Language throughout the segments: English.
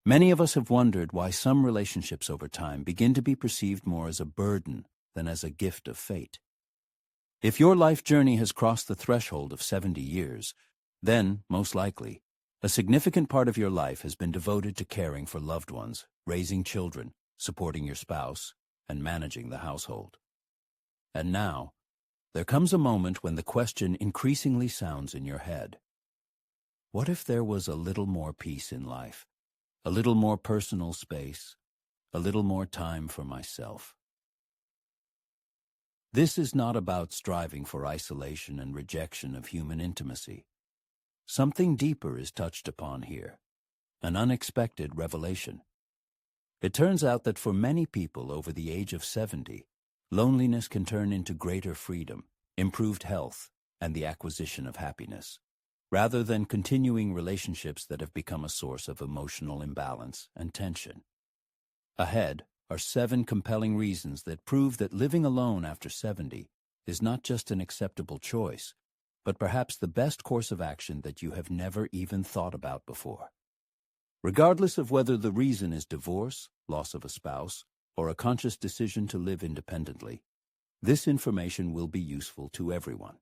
Many of us have wondered why some relationships over time begin to be perceived more as a burden than as a gift of fate. If your life journey has crossed the threshold of 70 years, then, most likely, a significant part of your life has been devoted to caring for loved ones, raising children, supporting your spouse, and managing the household. And now, there comes a moment when the question increasingly sounds in your head. What if there was a little more peace in life, a little more personal space, a little more time for myself? This is not about striving for isolation and rejection of human intimacy. Something deeper is touched upon here, an unexpected revelation. It turns out that for many people over the age of 70, loneliness can turn into greater freedom, improved health, and the acquisition of happiness, rather than continuing relationships that have become a source of emotional imbalance and tension. Ahead are 7 compelling reasons that prove that living alone after 70 is not just an acceptable choice, but perhaps the best course of action that you have never even thought about before. Regardless of whether the reason is divorce, loss of a spouse, or a conscious decision to live independently, this information will be useful to everyone.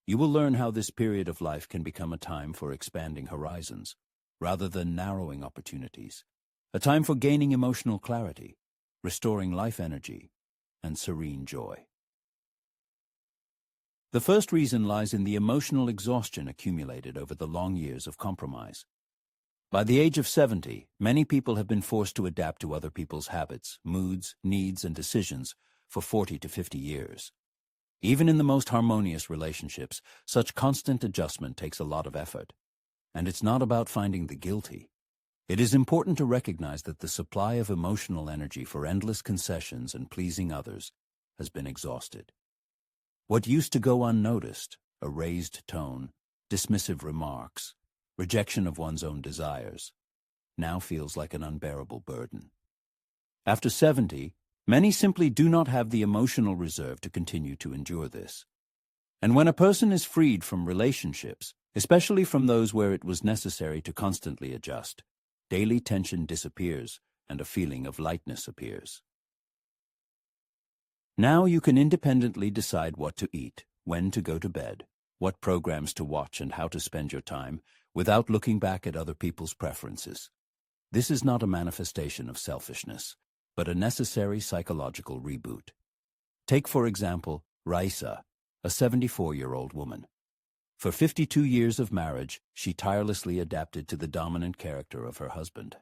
You will learn how this period of life can become a time for expanding horizons, rather than narrowing opportunities, a time for gaining emotional clarity, restoring life energy, and serene joy. The first reason lies in the emotional exhaustion accumulated over the long years of compromise. By the age of 70, many people have been forced to adapt to other people's habits, moods, needs, and decisions for 40 to 50 years. Even in the most harmonious relationships, such constant adjustment takes a lot of effort. And it's not about finding the guilty. It is important to recognize that the supply of emotional energy for endless concessions and pleasing others has been exhausted. What used to go unnoticed, a raised tone, dismissive remarks, rejection of one's own desires, now feels like an unbearable burden. After 70, many simply do not have the emotional reserve to continue to endure this. And when a person is freed from relationships, especially from those where it was necessary to constantly adjust, daily tension disappears and a feeling of lightness appears. Now you can independently decide what to eat, when to go to bed, what programs to watch, and how to spend your time without looking back at other people's preferences. This is not a manifestation of selfishness, but a necessary psychological reboot. Take, for example, Raisa, a 74-year-old woman. For 52 years of marriage, she tirelessly adapted to the dominant character of her husband.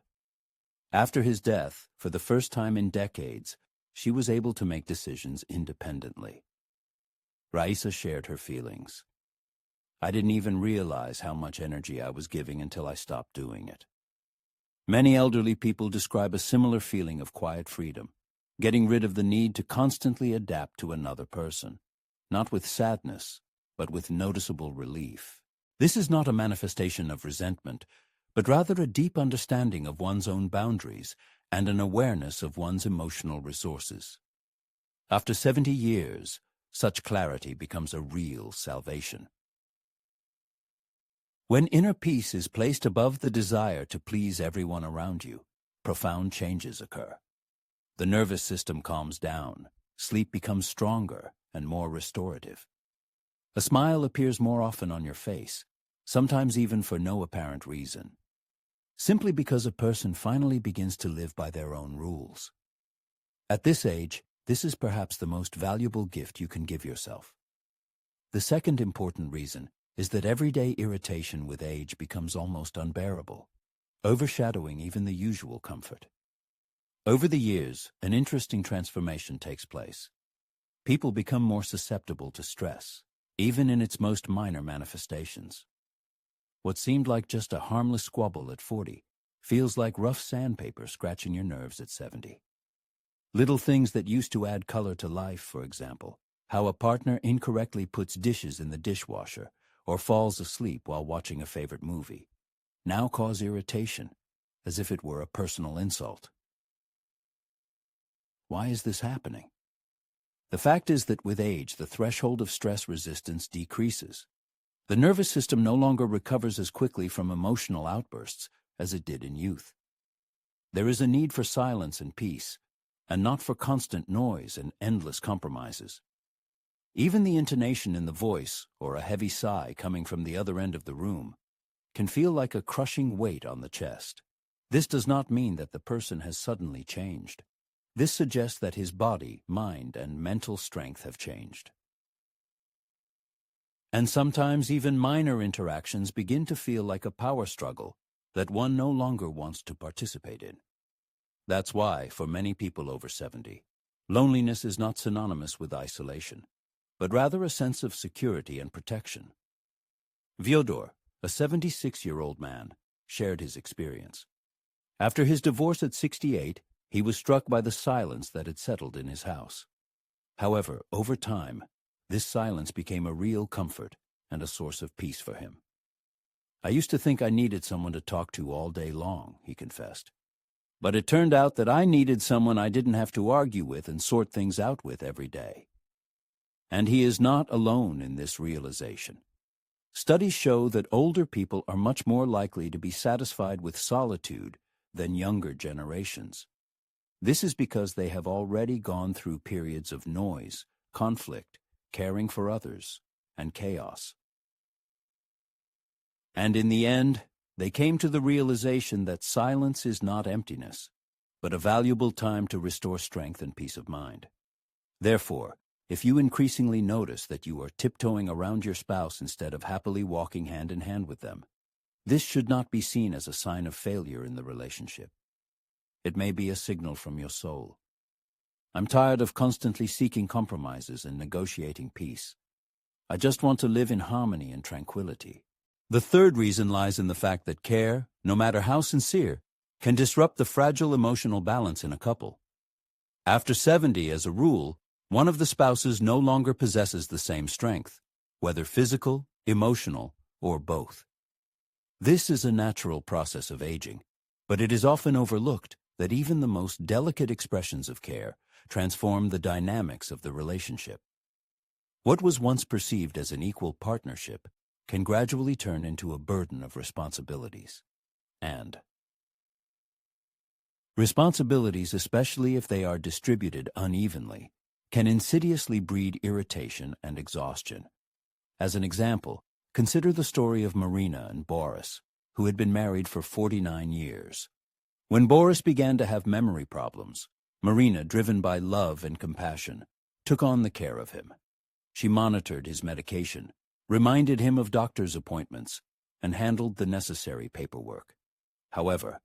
After his death, for the first time in decades, she was able to make decisions independently. Raisa shared her feelings. I didn't even realize how much energy I was giving until I stopped doing it. Many elderly people describe a similar feeling of quiet freedom, getting rid of the need to constantly adapt to another person, not with sadness, but with noticeable relief. This is not a manifestation of resentment, but rather a deep understanding of one's own boundaries and an awareness of one's emotional resources. After 70 years, such clarity becomes a real salvation. When inner peace is placed above the desire to please everyone around you, profound changes occur. The nervous system calms down, sleep becomes stronger and more restorative. A smile appears more often on your face, sometimes even for no apparent reason, simply because a person finally begins to live by their own rules. At this age, this is perhaps the most valuable gift you can give yourself. The second important reason is that everyday irritation with age becomes almost unbearable, overshadowing even the usual comfort. Over the years, an interesting transformation takes place. People become more susceptible to stress, even in its most minor manifestations. What seemed like just a harmless squabble at 40 feels like rough sandpaper scratching your nerves at 70. Little things that used to add color to life, for example, how a partner incorrectly puts dishes in the dishwasher or falls asleep while watching a favorite movie, now cause irritation, as if it were a personal insult. Why is this happening? The fact is that with age, the threshold of stress resistance decreases. The nervous system no longer recovers as quickly from emotional outbursts as it did in youth. There is a need for silence and peace, and not for constant noise and endless compromises. Even the intonation in the voice, or a heavy sigh coming from the other end of the room, can feel like a crushing weight on the chest. This does not mean that the person has suddenly changed. This suggests that his body, mind, and mental strength have changed. And sometimes even minor interactions begin to feel like a power struggle that one no longer wants to participate in. That's why, for many people over 70, loneliness is not synonymous with isolation, but rather a sense of security and protection. Fyodor, a 76-year-old man, shared his experience. After his divorce at 68, he was struck by the silence that had settled in his house. However, over time, this silence became a real comfort and a source of peace for him. I used to think I needed someone to talk to all day long, he confessed. But it turned out that I needed someone I didn't have to argue with and sort things out with every day. And he is not alone in this realization. Studies show that older people are much more likely to be satisfied with solitude than younger generations. This is because they have already gone through periods of noise, conflict, caring for others, and chaos. And in the end, they came to the realization that silence is not emptiness, but a valuable time to restore strength and peace of mind. Therefore, if you increasingly notice that you are tiptoeing around your spouse instead of happily walking hand in hand with them, this should not be seen as a sign of failure in the relationship. It may be a signal from your soul. I'm tired of constantly seeking compromises and negotiating peace. I just want to live in harmony and tranquility. The third reason lies in the fact that care, no matter how sincere, can disrupt the fragile emotional balance in a couple. After 70, as a rule, one of the spouses no longer possesses the same strength, whether physical, emotional, or both. This is a natural process of aging, but it is often overlooked that even the most delicate expressions of care transform the dynamics of the relationship. What was once perceived as an equal partnership can gradually turn into a burden of responsibilities. And responsibilities, especially if they are distributed unevenly, can insidiously breed irritation and exhaustion. As an example, consider the story of Marina and Boris, who had been married for 49 years. When Boris began to have memory problems, Marina, driven by love and compassion, took on the care of him. She monitored his medication, reminded him of doctor's appointments, and handled the necessary paperwork. However,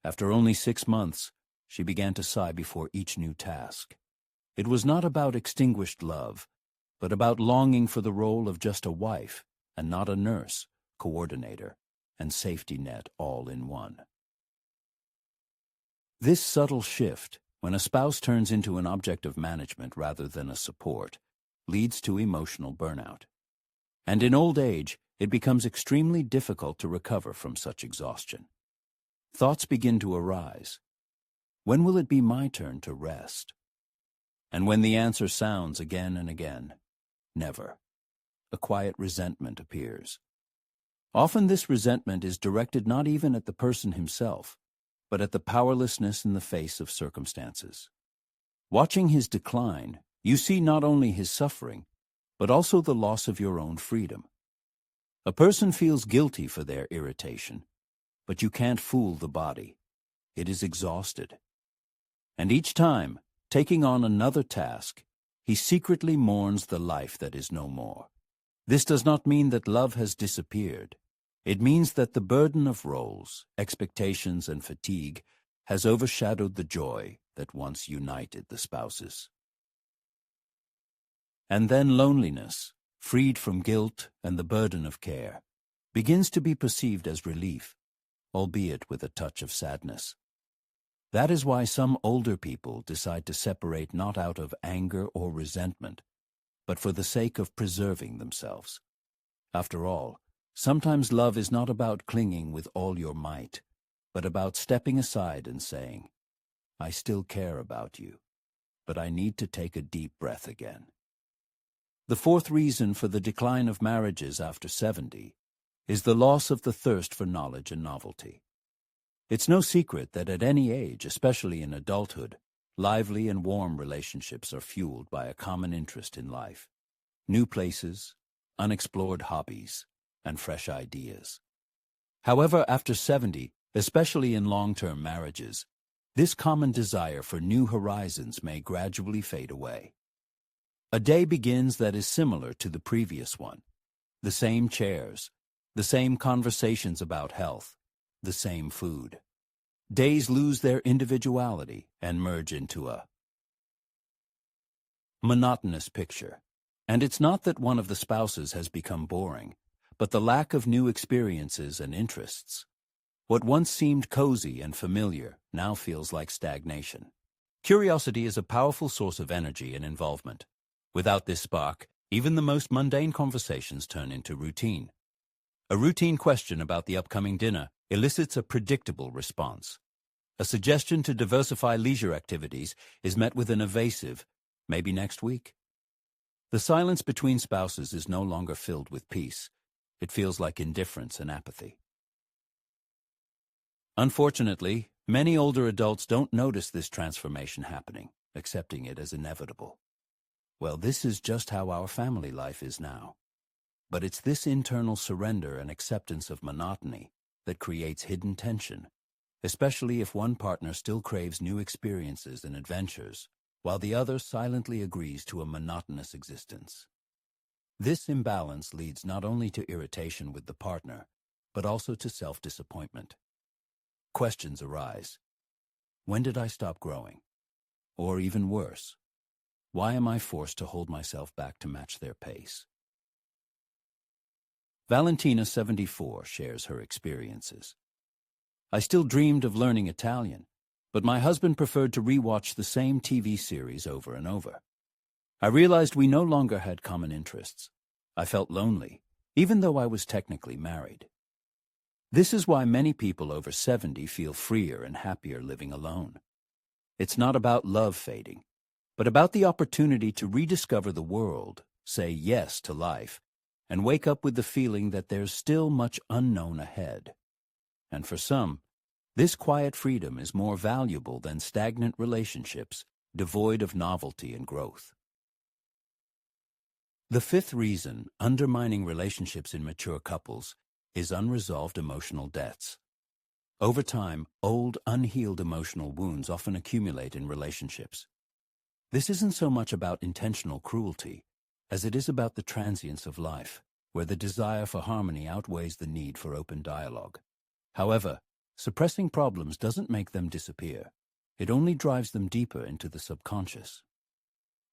after only 6 months, she began to sigh before each new task. It was not about extinguished love, but about longing for the role of just a wife and not a nurse, coordinator, and safety net all in one. This subtle shift, when a spouse turns into an object of management rather than a support, leads to emotional burnout. And in old age, it becomes extremely difficult to recover from such exhaustion. Thoughts begin to arise. When will it be my turn to rest? And when the answer sounds again and again, never, a quiet resentment appears. Often this resentment is directed not even at the person himself, but at the powerlessness in the face of circumstances. Watching his decline, you see not only his suffering, but also the loss of your own freedom. A person feels guilty for their irritation, but you can't fool the body. It is exhausted. And each time, taking on another task, he secretly mourns the life that is no more. This does not mean that love has disappeared. It means that the burden of roles, expectations, and fatigue has overshadowed the joy that once united the spouses. And then loneliness, freed from guilt and the burden of care, begins to be perceived as relief, albeit with a touch of sadness. That is why some older people decide to separate not out of anger or resentment, but for the sake of preserving themselves. After all, sometimes love is not about clinging with all your might, but about stepping aside and saying, I still care about you, but I need to take a deep breath again. The fourth reason for the decline of marriages after 70 is the loss of the thirst for knowledge and novelty. It's no secret that at any age, especially in adulthood, lively and warm relationships are fueled by a common interest in life. New places, unexplored hobbies, and fresh ideas. However, after 70, especially in long-term marriages, this common desire for new horizons may gradually fade away. A day begins that is similar to the previous one. The same chairs, the same conversations about health, the same food. Days lose their individuality and merge into a monotonous picture. And it's not that one of the spouses has become boring, but the lack of new experiences and interests. What once seemed cozy and familiar now feels like stagnation. Curiosity is a powerful source of energy and involvement. Without this spark, even the most mundane conversations turn into routine. A routine question about the upcoming dinner elicits a predictable response. A suggestion to diversify leisure activities is met with an evasive, maybe next week. The silence between spouses is no longer filled with peace. It feels like indifference and apathy. Unfortunately, many older adults don't notice this transformation happening, accepting it as inevitable. Well, this is just how our family life is now. But it's this internal surrender and acceptance of monotony that creates hidden tension, especially if one partner still craves new experiences and adventures, while the other silently agrees to a monotonous existence. This imbalance leads not only to irritation with the partner, but also to self-disappointment. Questions arise. When did I stop growing? Or even worse, why am I forced to hold myself back to match their pace? Valentina, 74, shares her experiences. I still dreamed of learning Italian, but my husband preferred to rewatch the same TV series over and over. I realized we no longer had common interests. I felt lonely, even though I was technically married. This is why many people over 70 feel freer and happier living alone. It's not about love fading, but about the opportunity to rediscover the world, say yes to life, and wake up with the feeling that there's still much unknown ahead. And for some, this quiet freedom is more valuable than stagnant relationships devoid of novelty and growth. The fifth reason undermining relationships in mature couples is unresolved emotional debts. Over time, old, unhealed emotional wounds often accumulate in relationships. This isn't so much about intentional cruelty as it is about the transience of life, where the desire for harmony outweighs the need for open dialogue. However, suppressing problems doesn't make them disappear. It only drives them deeper into the subconscious.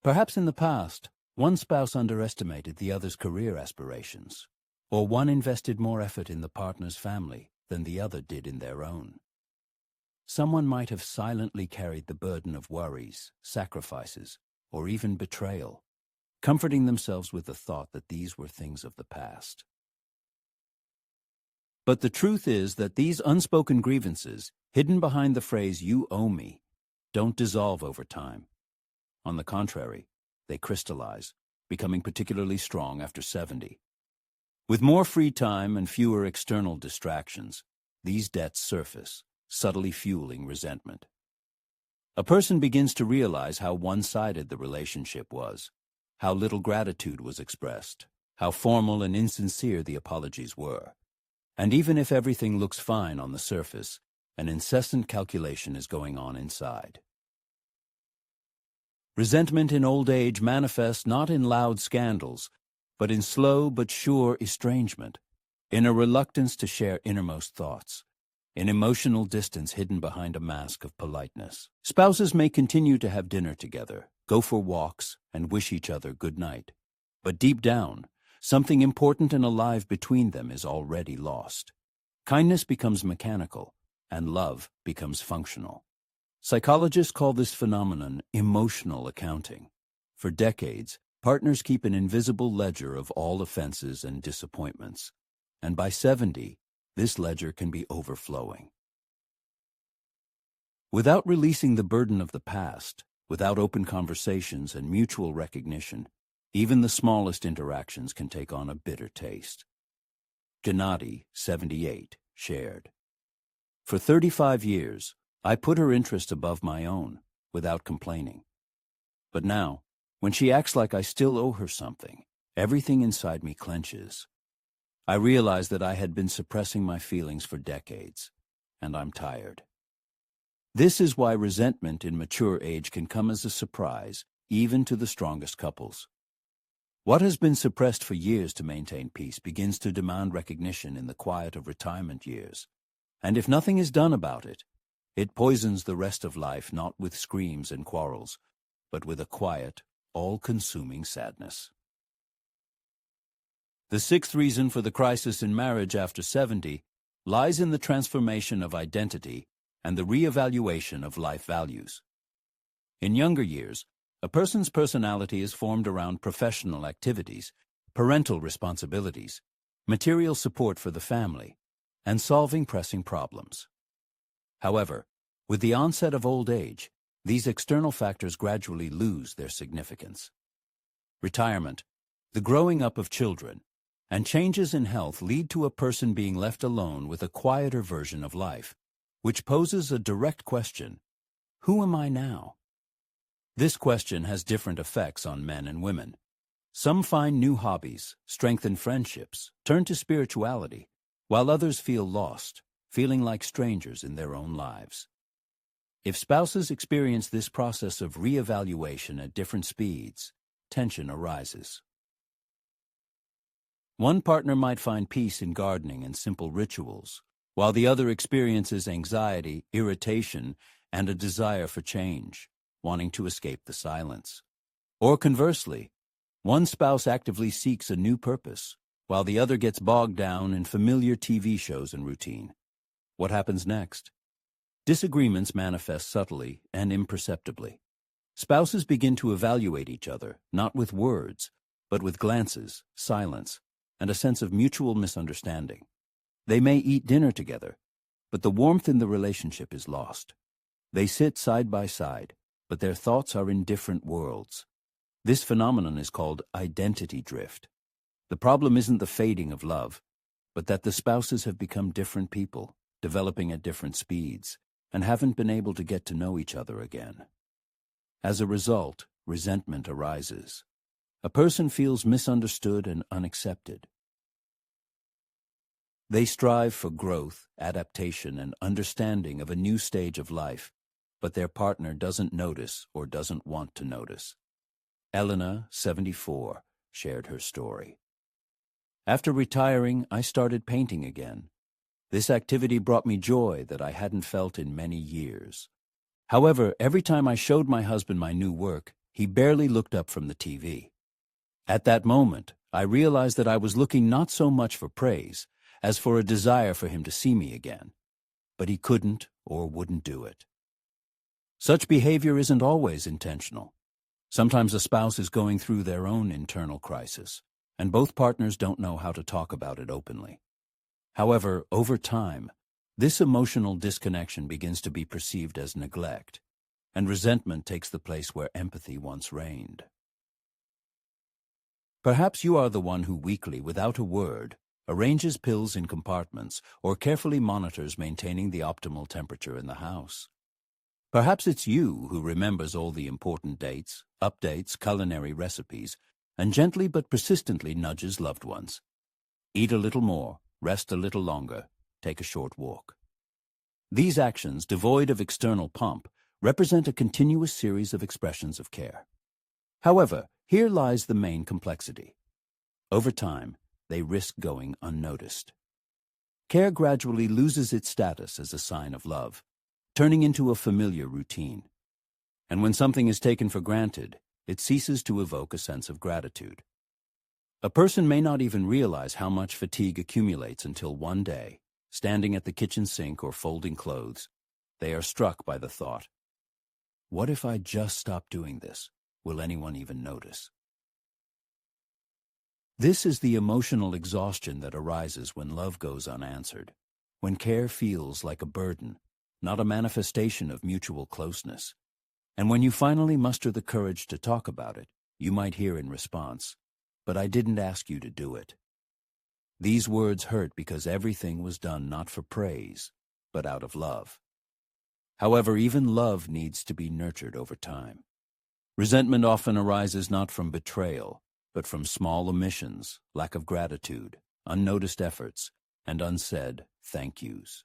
Perhaps in the past, one spouse underestimated the other's career aspirations, or one invested more effort in the partner's family than the other did in their own. Someone might have silently carried the burden of worries, sacrifices, or even betrayal, comforting themselves with the thought that these were things of the past. But the truth is that these unspoken grievances, hidden behind the phrase "you owe me," don't dissolve over time. On the contrary, they crystallize, becoming particularly strong after 70. With more free time and fewer external distractions, these debts surface, subtly fueling resentment. A person begins to realize how one-sided the relationship was, how little gratitude was expressed, how formal and insincere the apologies were. And even if everything looks fine on the surface, an incessant calculation is going on inside. Resentment in old age manifests not in loud scandals, but in slow but sure estrangement, in a reluctance to share innermost thoughts, in emotional distance hidden behind a mask of politeness. Spouses may continue to have dinner together, go for walks, and wish each other good night. But deep down, something important and alive between them is already lost. Kindness becomes mechanical, and love becomes functional. Psychologists call this phenomenon emotional accounting. For decades, partners keep an invisible ledger of all offenses and disappointments, and by 70, this ledger can be overflowing. Without releasing the burden of the past, without open conversations and mutual recognition, even the smallest interactions can take on a bitter taste. Gennady, 78, shared. For 35 years, I put her interest above my own, without complaining. But now, when she acts like I still owe her something, everything inside me clenches. I realize that I had been suppressing my feelings for decades, and I'm tired. This is why resentment in mature age can come as a surprise, even to the strongest couples. What has been suppressed for years to maintain peace begins to demand recognition in the quiet of retirement years. And if nothing is done about it, it poisons the rest of life not with screams and quarrels, but with a quiet, all-consuming sadness. The sixth reason for the crisis in marriage after 70 lies in the transformation of identity and the re-evaluation of life values. In younger years, a person's personality is formed around professional activities, parental responsibilities, material support for the family, and solving pressing problems. However, with the onset of old age, these external factors gradually lose their significance. Retirement, the growing up of children, and changes in health lead to a person being left alone with a quieter version of life, which poses a direct question: who am I now? This question has different effects on men and women. Some find new hobbies, strengthen friendships, turn to spirituality, while others feel lost, feeling like strangers in their own lives. If spouses experience this process of re-evaluation at different speeds, tension arises. One partner might find peace in gardening and simple rituals, while the other experiences anxiety, irritation, and a desire for change, wanting to escape the silence. Or conversely, one spouse actively seeks a new purpose, while the other gets bogged down in familiar TV shows and routine. What happens next? Disagreements manifest subtly and imperceptibly. Spouses begin to evaluate each other, not with words, but with glances, silence, and a sense of mutual misunderstanding. They may eat dinner together, but the warmth in the relationship is lost. They sit side by side, but their thoughts are in different worlds. This phenomenon is called identity drift. The problem isn't the fading of love, but that the spouses have become different people, developing at different speeds, and haven't been able to get to know each other again. As a result, resentment arises. A person feels misunderstood and unaccepted. They strive for growth, adaptation, and understanding of a new stage of life, but their partner doesn't notice or doesn't want to notice. Elena, 74, shared her story. After retiring, I started painting again. This activity brought me joy that I hadn't felt in many years. However, every time I showed my husband my new work, he barely looked up from the TV. At that moment, I realized that I was looking not so much for praise as for a desire for him to see me again. But he couldn't or wouldn't do it. Such behavior isn't always intentional. Sometimes a spouse is going through their own internal crisis, and both partners don't know how to talk about it openly. However, over time, this emotional disconnection begins to be perceived as neglect, and resentment takes the place where empathy once reigned. Perhaps you are the one who weekly, without a word, arranges pills in compartments or carefully monitors maintaining the optimal temperature in the house. Perhaps it's you who remembers all the important dates, updates, culinary recipes, and gently but persistently nudges loved ones. Eat a little more, rest a little longer, take a short walk. These actions, devoid of external pomp, represent a continuous series of expressions of care. However, here lies the main complexity. Over time, they risk going unnoticed. Care gradually loses its status as a sign of love, turning into a familiar routine. And when something is taken for granted, it ceases to evoke a sense of gratitude. A person may not even realize how much fatigue accumulates until one day, standing at the kitchen sink or folding clothes, they are struck by the thought, "What if I just stop doing this? Will anyone even notice?" This is the emotional exhaustion that arises when love goes unanswered, when care feels like a burden, not a manifestation of mutual closeness. And when you finally muster the courage to talk about it, you might hear in response, "But I didn't ask you to do it." These words hurt because everything was done not for praise, but out of love. However, even love needs to be nurtured over time. Resentment often arises not from betrayal, but from small omissions, lack of gratitude, unnoticed efforts, and unsaid thank yous.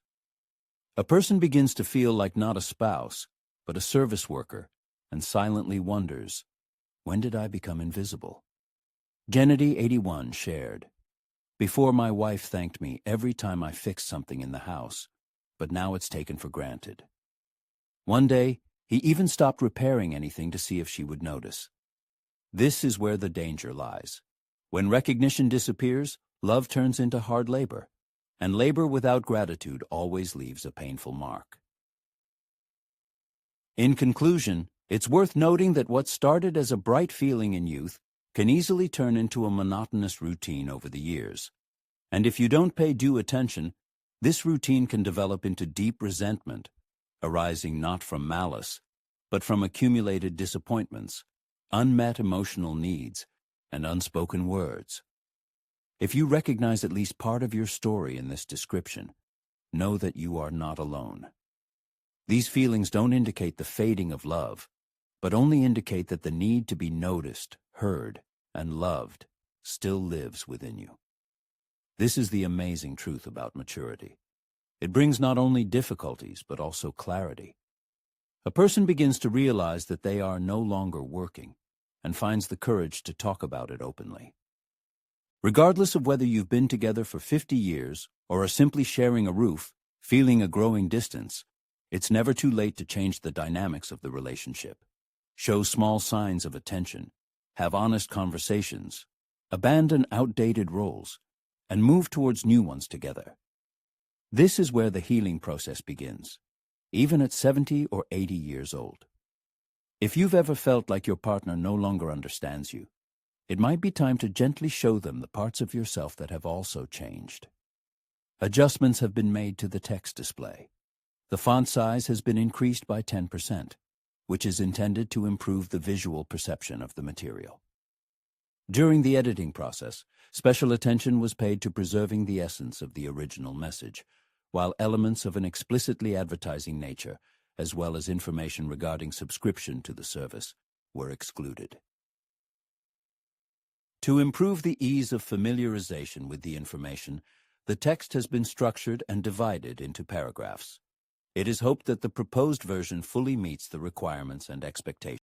A person begins to feel like not a spouse, but a service worker, and silently wonders, when did I become invisible? Kennedy, 81, shared, "Before my wife thanked me every time I fixed something in the house, but now it's taken for granted." One day, he even stopped repairing anything to see if she would notice. This is where the danger lies. When recognition disappears, love turns into hard labor, and labor without gratitude always leaves a painful mark. In conclusion, it's worth noting that what started as a bright feeling in youth can easily turn into a monotonous routine over the years. And if you don't pay due attention, this routine can develop into deep resentment, arising not from malice, but from accumulated disappointments, unmet emotional needs, and unspoken words. If you recognize at least part of your story in this description, know that you are not alone. These feelings don't indicate the fading of love, but only indicate that the need to be noticed, heard, and loved still lives within you. This is the amazing truth about maturity. It brings not only difficulties, but also clarity. A person begins to realize that they are no longer working and finds the courage to talk about it openly. Regardless of whether you've been together for 50 years or are simply sharing a roof, feeling a growing distance, it's never too late to change the dynamics of the relationship. Show small signs of attention, have honest conversations, abandon outdated roles, and move towards new ones together. This is where the healing process begins, even at 70 or 80 years old. If you've ever felt like your partner no longer understands you, it might be time to gently show them the parts of yourself that have also changed. Adjustments have been made to the text display. The font size has been increased by 10%, which is intended to improve the visual perception of the material. During the editing process, special attention was paid to preserving the essence of the original message, while elements of an explicitly advertising nature, as well as information regarding subscription to the service, were excluded. To improve the ease of familiarization with the information, the text has been structured and divided into paragraphs. It is hoped that the proposed version fully meets the requirements and expectations.